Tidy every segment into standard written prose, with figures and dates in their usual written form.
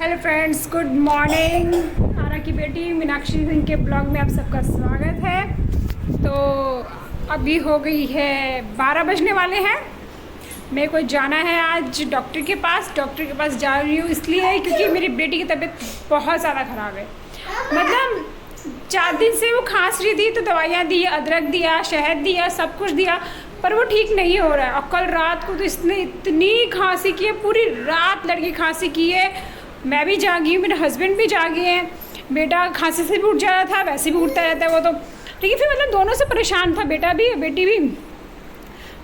Hello friends, good morning. Arrah की बेटी मीनाक्षी सिंह के ब्लॉग में आप सबका स्वागत है। तो अभी हो गई है 12 बजने वाले हैं। मेरे को जाना है आज डॉक्टर के पास जा रही हूँ इसलिए क्योंकि मेरी बेटी की तबीयत बहुत ज़्यादा ख़राब है। मतलब 4 दिन से वो खांस रही थी तो दवाइयाँ दी, अदरक दिया, शहद दिया, सब कुछ दिया, पर वो ठीक नहीं हो रहा है। और कल रात को तो इसने इतनी खांसी की है, पूरी रात लड़की खांसी की है। मैं भी जागी हूँ, मेरे हस्बैंड भी जागे हैं। बेटा खांसी से भी उठ जा रहा था, वैसे भी उठता रहता है वो तो, लेकिन फिर मतलब दोनों से परेशान था, बेटा भी बेटी भी।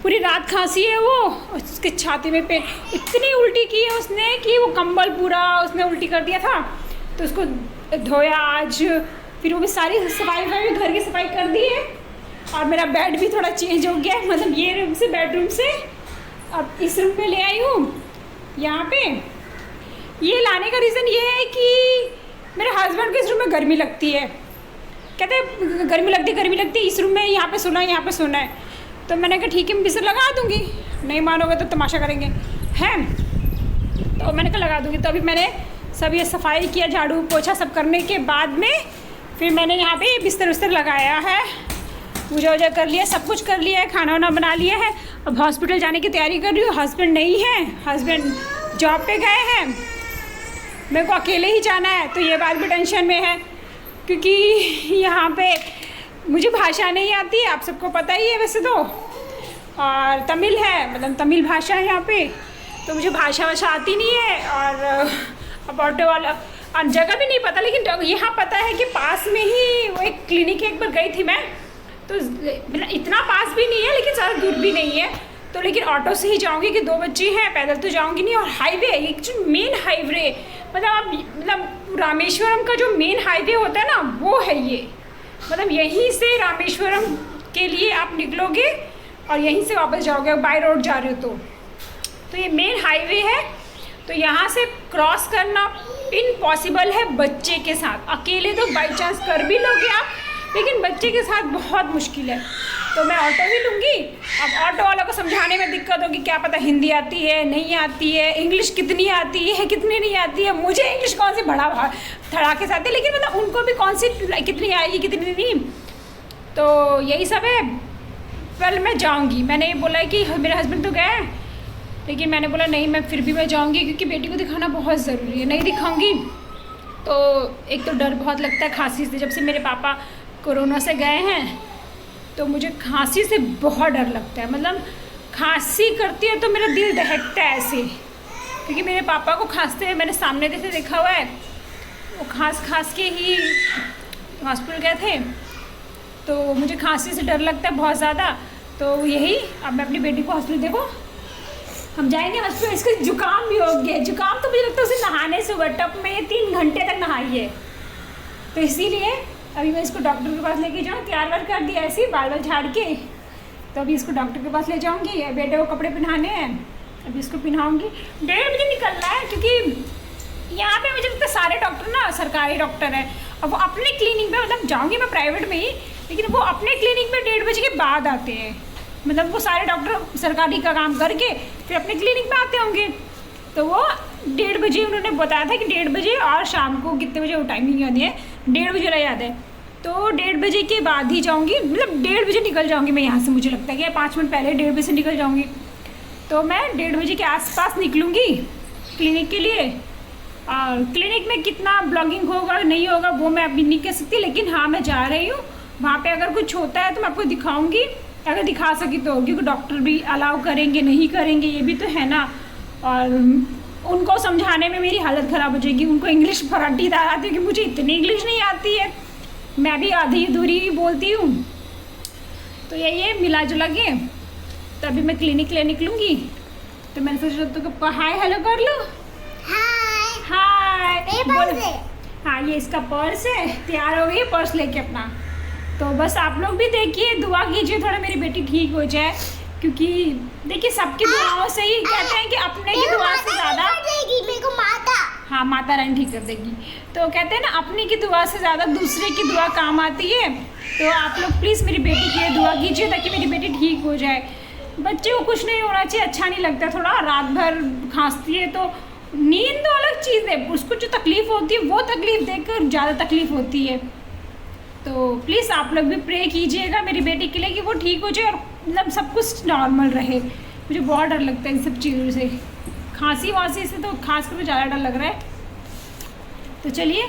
पूरी रात खांसी है वो, उसके छाती में पे इतनी उल्टी की है उसने कि वो कंबल पूरा उसने उल्टी कर दिया था। तो उसको धोया आज, फिर वो भी सारी सफाई घर की सफाई कर दी है। और मेरा बेड भी थोड़ा चेंज हो गया है, मतलब ये रूम से बेडरूम से अब इस रूम में ले आई हूँ। यहाँ पे ये लाने का रीज़न ये है कि मेरे हस्बैंड को इस रूम में गर्मी लगती है। कहते हैं गर्मी लगती है इस रूम में, यहाँ पे सोना है। तो मैंने कहा ठीक है, मैं बिस्तर लगा दूँगी, नहीं मानोगे तो तमाशा करेंगे हैं। तो मैंने कहा लगा दूँगी। तो अभी मैंने सब ये सफाई किया, झाड़ू पोछा सब करने के बाद में फिर मैंने यहाँ पे बिस्तर उस्तर लगाया है, पूजा वूजा कर लिया, सब कुछ कर लिया है, खाना वाना बना लिया है। अब हॉस्पिटल जाने की तैयारी कर रही हूँ। हस्बैंड नहीं है, हस्बैंड जॉब पे गए हैं, मेरे को अकेले ही जाना है। तो ये बात भी टेंशन में है क्योंकि यहाँ पे मुझे भाषा नहीं आती है, आप सबको पता ही है वैसे तो, और तमिल है, मतलब तमिल भाषा है यहाँ पे, तो मुझे भाषा आती नहीं है। और अब ऑटो वाला जगह भी नहीं पता, लेकिन यहाँ पता है कि पास में ही वो एक क्लिनिक एक बार गई थी मैं, तो इतना पास भी नहीं है लेकिन ज़्यादा दूर भी नहीं है। तो लेकिन ऑटो से ही जाऊंगी कि 2 बच्चे हैं, पैदल तो जाऊंगी नहीं। और हाईवे, एक जो मेन हाईवे, मतलब रामेश्वरम का जो मेन हाईवे होता है ना, वो है ये। मतलब यहीं से रामेश्वरम के लिए आप निकलोगे और यहीं से वापस जाओगे, बाय रोड जा रहे हो तो ये मेन हाईवे है। तो यहाँ से क्रॉस करना इम्पॉसिबल है बच्चे के साथ। अकेले तो बाई चांस कर भी लोगे आप, लेकिन बच्चे के साथ बहुत मुश्किल है। तो मैं ऑटो ही लूँगी। अब ऑटो वाला को समझाने में दिक्कत होगी, क्या पता हिंदी आती है नहीं आती है, इंग्लिश कितनी आती है कितनी नहीं आती है। मुझे इंग्लिश कौन सी बड़ा धड़ाके से आती है, लेकिन मतलब उनको भी कौन सी कितनी आएगी कितनी नहीं। तो यही सब है। कल मैं जाऊँगी, मैंने बोला है कि मेरे हस्बैंड तो गए, लेकिन मैंने बोला नहीं, मैं फिर भी मैं जाऊँगी क्योंकि बेटी को दिखाना बहुत ज़रूरी है। नहीं दिखाऊँगी तो एक तो डर बहुत लगता है खांसी से। जब से मेरे पापा कोरोना से गए हैं तो मुझे खांसी से बहुत डर लगता है। मतलब खांसी करती है तो मेरा दिल दहकता है ऐसे, क्योंकि मेरे पापा को खांसते हुए मैंने सामने से देखा हुआ है। वो खांस के ही हॉस्पिटल गए थे, तो मुझे खांसी से डर लगता है बहुत ज़्यादा। तो यही, अब मैं अपनी बेटी को हॉस्पिटल, देखो हम जाएंगे हॉस्पिटल। इसको जुकाम भी हो गया, जुकाम तो मुझे लगता है उसे नहाने से हुआ, टप में 3 घंटे तक नहाई है। तो इसीलिए अभी मैं इसको डॉक्टर के पास लेके जाऊँ, तैयार वार कर दिया ऐसे ही बाल झाड़ के। तो अभी इसको डॉक्टर के पास ले जाऊँगी। बेटे को कपड़े पहनाने हैं, अभी इसको पहनाऊँगी। 1:30 बजे निकलना है क्योंकि यहाँ पे मुझे लगता है सारे डॉक्टर ना सरकारी डॉक्टर हैं। अब वो अपने क्लिनिक में, मतलब जाऊँगी मैं प्राइवेट में ही, लेकिन वो अपने क्लिनिक में 1:30 बजे के बाद आते हैं। मतलब वो सारे डॉक्टर सरकारी का काम करके फिर अपने क्लिनिक में आते होंगे। तो वो 1:30 बजे उन्होंने बताया था कि 1:30 बजे, और शाम को कितने बजे वो टाइमिंग याद है, 1:30 बजे रह याद है। तो 1:30 बजे के बाद ही जाऊँगी, मतलब 1:30 बजे निकल जाऊँगी मैं यहाँ से। मुझे लगता है कि 5 मिनट पहले 1:30 बजे से निकल जाऊँगी। तो मैं 1:30 बजे के आसपास निकलूँगी क्लिनिक के लिए। और क्लिनिक में कितना ब्लॉगिंग होगा नहीं होगा वो मैं अभी नहीं कह सकती, लेकिन हाँ मैं जा रही हूँ। वहाँ पर अगर कुछ होता है तो मैं आपको दिखाऊँगी, अगर दिखा सकी तो, क्योंकि डॉक्टर भी अलाउ करेंगे नहीं करेंगे ये भी तो है ना। और उनको समझाने में मेरी हालत ख़राब हो जाएगी। उनको इंग्लिश फराटीदार आती है कि मुझे इतनी इंग्लिश नहीं आती है, मैं भी आधी अधूरी बोलती हूँ। तो यही है मिला जुला के। तो अभी मैं क्लिनिक ले निकलूँगी। तो मैंने सोचा तो हाय हेलो कर लो। हाय बोल। हाँ ये इसका पर्स है, तैयार हो गई है पर्स लेके अपना। तो बस आप लोग भी देखिए, दुआ कीजिए थोड़ा मेरी बेटी ठीक हो जाए, क्योंकि देखिए सबकी दुआओं से ही कहते हैं कि अपने की दुआ से ज़्यादा मेरे को हाँ माता रानी ठीक कर देगी। तो कहते हैं ना अपने की दुआ से ज़्यादा दूसरे की दुआ काम आती है। तो आप लोग प्लीज़ मेरी बेटी की दुआ कीजिए ताकि मेरी बेटी ठीक हो जाए। बच्चे को कुछ नहीं होना चाहिए, अच्छा नहीं लगता। थोड़ा रात भर खांसती है तो नींद तो अलग चीज़ है, उसको जो तकलीफ़ होती है वो तकलीफ़ देखकर ज़्यादा तकलीफ़ होती है। तो प्लीज़ आप लोग भी प्रे कीजिएगा मेरी बेटी के लिए कि वो ठीक हो जाए और मतलब सब कुछ नॉर्मल रहे। मुझे बहुत डर लगता है इन सब चीज़ों से, खांसी वासी से तो खास कर ज़्यादा डर लग रहा है। तो चलिए,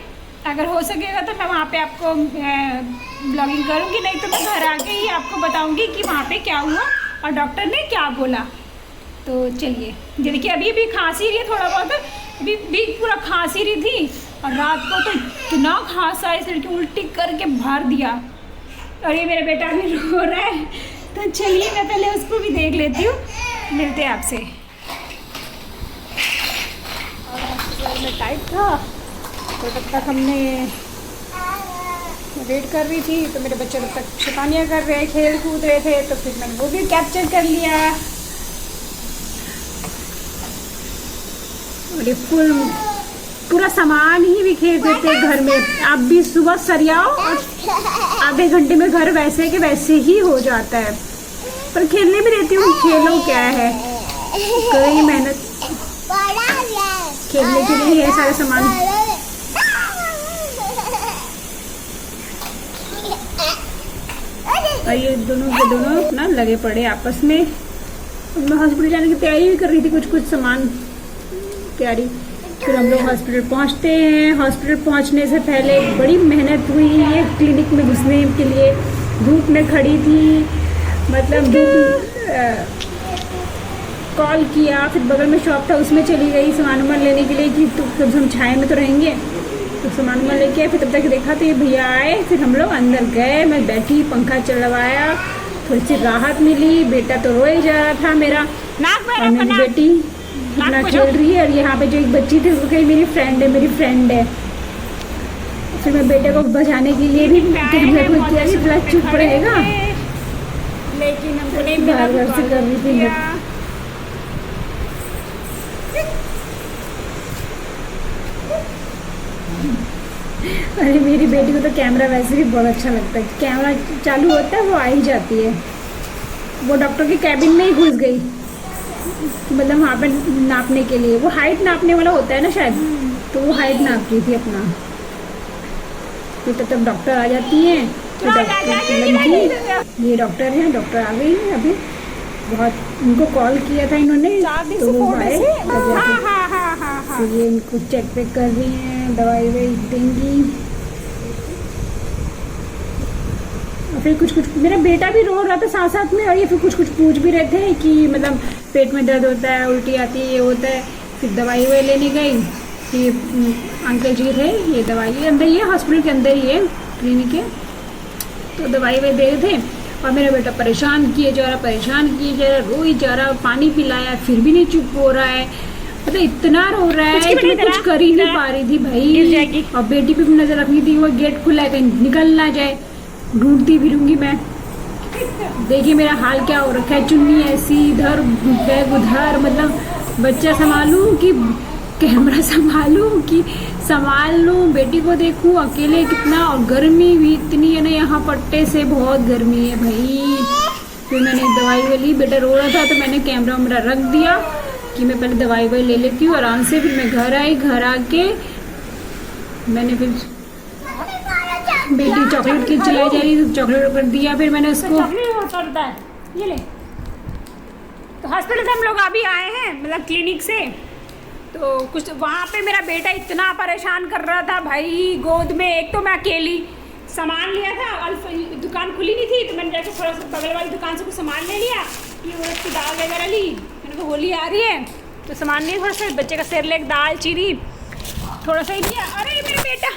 अगर हो सकेगा तो मैं वहाँ पे आपको ब्लॉगिंग करूँगी, नहीं तो मैं घर आके ही आपको बताऊँगी कि वहाँ पे क्या हुआ और डॉक्टर ने क्या बोला। तो चलिए, देखिए अभी भी खांसी रही है थोड़ा बहुत, अभी भी पूरा खांसी रही थी और रात को तो इतना खांसा इस लड़की उल्टी करके भर दिया। और ये मेरा बेटा भी रो रहा है, तो चलिए मैं पहले उसको भी देख लेती हूँ, मिलते हैं आपसे। और हॉस्पिटल में टाइट था तो तब तक हमने वेट कर रही थी, तो मेरे बच्चे तब तक शैतानियाँ कर रहे, खेल कूद रहे थे, तो फिर मैंने वो भी कैप्चर कर लिया। और ये पूरा सामान ही बिखेर देते घर में। आप भी सुबह सरियाओ और आधे घंटे में घर वैसे के वैसे ही हो जाता है। पर खेलने भी देती हूँ, खेलो क्या है, कई मेहनत खेलने के लिए है सारे सामान। और ये दोनों के दोनों अपना लगे पड़े आपस में। मैं हॉस्पिटल जाने की तैयारी भी कर रही थी, कुछ सामान तैयारी। फिर हम लोग हॉस्पिटल पहुंचते हैं। हॉस्पिटल पहुंचने से पहले बड़ी मेहनत हुई है क्लिनिक में घुसने के लिए। धूप में खड़ी थी, मतलब कॉल किया, फिर बगल में शॉप था उसमें चली गई सामान लेने के लिए कि तो हम छाए में तो रहेंगे, तो सामान लेके आए। फिर तब तक देखा तो ये भैया आए, फिर हम लोग अंदर गए। मैं बैठी, पंखा चलवाया, थोड़ी सी राहत मिली। बेटा तो रोए जा रहा था मेरा, और मेरी बेटी अपना खेल रही है। और यहाँ पे जो एक बच्ची थी वो कही मेरी फ्रेंड है। फिर मैं बेटे को बचाने के लिए भी कैमरे को किया कि थोड़ा चुप रहेगा, लेकिन हमको नहीं मिला, घर से कर रही थी। अरे मेरी बेटी को तो कैमरा वैसे भी बहुत अच्छा लगता है, कैमरा चालू होता है वो आ ही जाती है। वो डॉक्टर के कैबिन में ही घुस गई, मतलब वहाँ पे नापने के लिए, वो हाइट नापने वाला होता है ना शायद, तो वो हाइट नाप रही थी अपना। फिर तब डॉक्टर आ जाती हैं, तो डॉक्टर ये डॉक्टर हैं, डॉक्टर आ गई है अभी। बहुत उनको कॉल किया था इन्होंने, तो वो आए। तो ये इनको चेक वेक कर रही हैं, दवाई वही देंगी। और फिर कुछ मेरा बेटा भी रो रहा था साथ साथ में, और ये फिर कुछ पूछ भी रहे थे कि मतलब पेट में दर्द होता है, उल्टी आती है, ये होता है। फिर दवाई वही लेने गई। ये अंकल जी थे, ये दवाई अंदर ही है, हॉस्पिटल के अंदर ही है क्लिनिक है, तो दवाई वही दे रहे थे। और मेरा बेटा परेशान किए जा रहा, रोई जा रहा, पानी पिलाया फिर भी नहीं चुप हो रहा है, मतलब इतना रो रहा है कि मैं कुछ कर ही नहीं पा रही थी भाई। और बेटी पे भी नजर रखनी थी, वो गेट खुला है कहीं निकल ना जाए, ढूंढती फिरूंगी मैं। देखिए मेरा हाल क्या हो रखा है, चुन्नी ऐसी इधर, बैग उधर, मतलब बच्चा संभालूं कि कैमरा संभालूं कि संभाल लूं, बेटी को देखूं अकेले कितना। और गर्मी भी इतनी है ना यहाँ पट्टे से, बहुत गर्मी है भाई। फिर मैंने दवाई ली, बेटा रो रहा था तो मैंने कैमरा मेरा रख दिया कि मैं पहले दवाई ले लेती हूँ आराम से। फिर मैं घर आई, घर आके मैंने फिर बेटी चॉकलेट की चलाई जा रही, चॉकलेट कर दिया। फिर मैंने उसको ये ले। तो हॉस्पिटल से हम लोग अभी आए हैं, मतलब क्लिनिक से। तो कुछ वहाँ पे मेरा बेटा इतना परेशान कर रहा था भाई, गोद में। एक तो मैं अकेली सामान लिया था, दुकान खुली नहीं थी, तो मैंने जाकर थोड़ा सा बगल वाली दुकान से कुछ सामान ले लिया। ये उड़द की दाल वगैरह ली, मैंने कहा होली आ रही है तो सामान लिया, थोड़ा सा बच्चे का सेरेलैक, दाल चीनी थोड़ा सा ही लिया। अरे मेरा बेटा,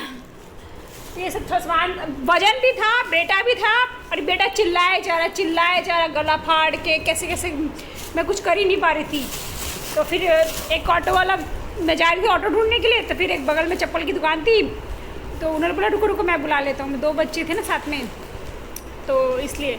ये सब सामान, वजन भी था, बेटा भी था, और बेटा चिल्लाए जा रहा, गला फाड़ के कैसे मैं कुछ कर ही नहीं पा रही थी। तो फिर एक ऑटो वाला, मैं जा रही थी ऑटो ढूंढने के लिए, तो फिर एक बगल में चप्पल की दुकान थी, तो उन्होंने बोला रुको मैं बुला लेता हूँ। 2 बच्चे थे ना साथ में, तो इसलिए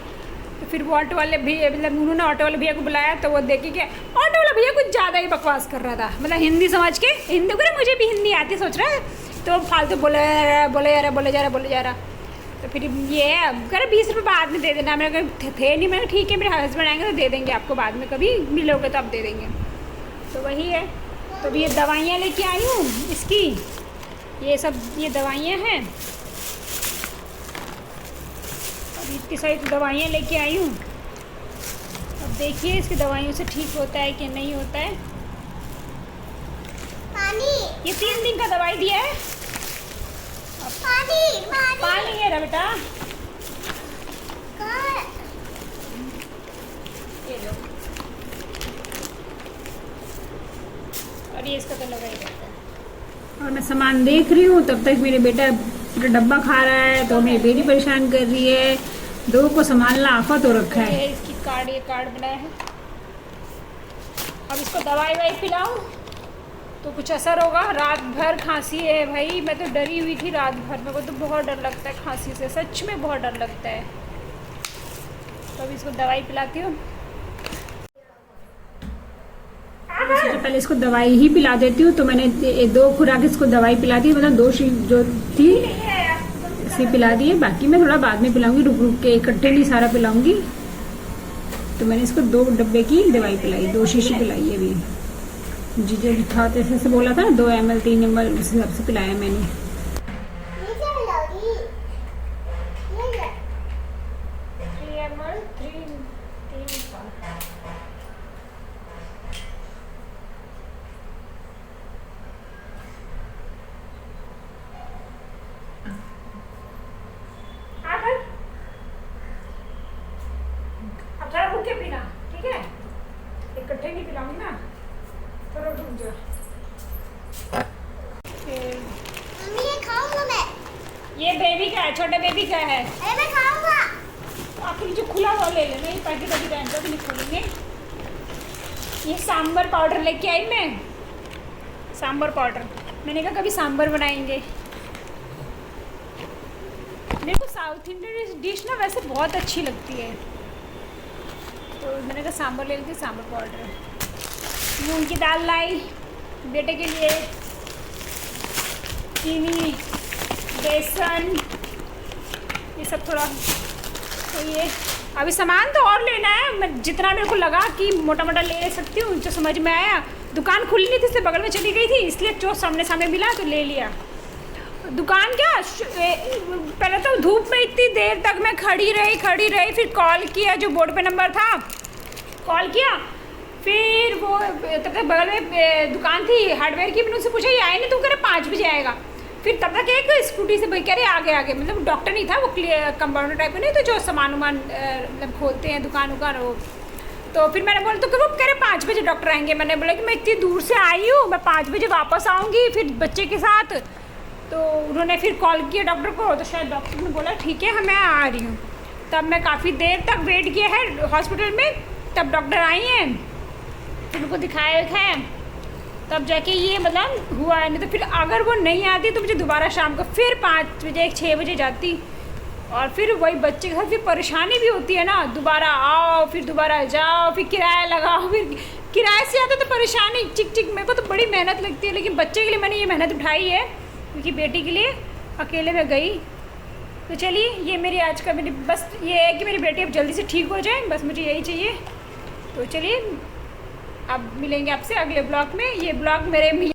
तो फिर वो ऑटो वाले भी, मतलब उन्होंने ऑटो वाले भैया को बुलाया। तो वो देखे कि ऑटो वाला भैया कुछ ज़्यादा ही बकवास कर रहा था, मतलब हिंदी समझ के, हिंदी को मुझे भी हिंदी आती सोच रहा है, तो फालतू बोले जा रहा। तो फिर ये है, कह 20 रुपये बाद में दे देना। मेरे थे नहीं, मैंने ठीक है मेरे हस्बैंड आएंगे तो दे देंगे आपको, बाद में कभी मिलोगे तो आप दे देंगे। तो वही है, तो अभी ये दवाइयाँ लेके आई हूँ इसकी, ये दवाइयाँ हैं। अभी इतनी सारी दवाइयाँ लेके आई हूँ। अब देखिए इसकी दवाइयों से ठीक होता है कि नहीं होता है। पानी। ये 3 दिन का दवाई दिया है। पानी है बेटा। ये लो। और ये इसका तो लगा ही रहता है। और मैं सामान देख रही हूँ, तब तक मेरे बेटा पूरा डब्बा खा रहा है, तो मेरी बेटी परेशान कर रही है। दो को संभालना आफत हो रखा है। इसकी ये कार्ड बनाया है। अब इसको दवाई वाई पिलाऊं तो कुछ असर होगा। रात भर खांसी है भाई, मैं तो डरी हुई थी रात भर। मेरे को तो बहुत डर लगता है खांसी से, सच में बहुत डर लगता है। तो अब इसको दवाई पिलाती हूँ। तो पहले इसको दवाई ही पिला देती हूँ। तो मैंने 2 खुराक इसको दवाई पिला दी, मतलब 2 जो थी इसे पिला दी है। बाकी मैं थोड़ा बाद में पिलाऊंगी, रुक रुक के, इकट्ठे नहीं सारा पिलाऊंगी। तो मैंने इसको 2 डब्बे की दवाई पिलाई, 2 शीशी पिलाई है अभी। जी जो था जैसे बोला था ना, 2 ml 3 ml उस हिसाब से पिलाया मैंने। 3 ml 3 अब थोड़ा रुक के पीना, ठीक है? इकट्ठे नहीं पिलाऊंगी ना, थोड़ा रुक जाओ। मम्मी ये खाऊंगा मैं। ये बेबी का है, छोटे बेबी का है। अरे मैं खाऊंगा। आखिर जो खुला हुआ ले लेना, ये पैकेट अभी रहने दो, नहीं खोलेंगे। ये सांभर पाउडर लेके आई मैं, सांभर पाउडर। मैंने कहा कभी सांभर बनाएंगे। मेरे को साउथ इंडियन डिश ना वैसे बहुत अच्छी लगती है, तो मैंने कहा सांभर ले लेती, सांभर पाउडर। मूंग की दाल लाई बेटे के लिए, चीनी, बेसन, ये सब थोड़ा। तो ये अभी सामान तो और लेना है। मैं जितना मेरे को लगा कि मोटा मोटा ले सकती हूँ, जो समझ में आया। दुकान खुली नहीं थी, इससे बगल में चली गई थी, इसलिए जो सामने मिला तो ले लिया। दुकान क्या, पहले तो धूप में इतनी देर तक मैं खड़ी रही। फिर कॉल किया, जो बोर्ड पे नंबर था, कॉल किया। फिर वो तब तक बगल में दुकान थी हार्डवेयर की, मैंने उससे पूछा ये आए नहीं, तुम कह रहे 5 बजे आएगा। फिर तब तक एक स्कूटी से भाई कह रहे आगे मतलब डॉक्टर नहीं था वो, कंपाउंडर टाइप में नहीं, तो जो सामान मतलब खोलते हैं दुकान उकान वो। तो फिर मैंने बोला, तो वो कह रहे 5 बजे डॉक्टर आएंगे। मैंने बोला कि मैं इतनी दूर से आई हूँ, मैं 5 बजे वापस आऊँगी फिर बच्चे के साथ। तो उन्होंने फिर कॉल किया डॉक्टर को, तो शायद डॉक्टर ने बोला ठीक है मैं आ रही हूँ। तब मैं काफ़ी देर तक वेट किया है हॉस्पिटल में, तब डॉक्टर आई हैं, फिर उनको दिखाया तब जाके ये मतलब हुआ है। नहीं तो फिर अगर वो नहीं आती तो मुझे दोबारा शाम को फिर 5 बजे 6 बजे जाती, और फिर वही बच्चे के साथ फिर परेशानी भी होती है ना, दोबारा आओ फिर दोबारा जाओ, फिर किराया लगाओ, फिर किराए से आता तो परेशानी चिक मेरे को तो बड़ी मेहनत लगती है। लेकिन बच्चे के लिए मैंने ये मेहनत उठाई है, क्योंकि बेटी के लिए अकेले में गई। तो चलिए ये मेरी आज का मेरी बस ये है कि मेरी बेटी अब जल्दी से ठीक हो जाए, बस मुझे यही चाहिए। तो चलिए अब मिलेंगे आपसे अगले ब्लॉग में। ये ब्लॉग मेरे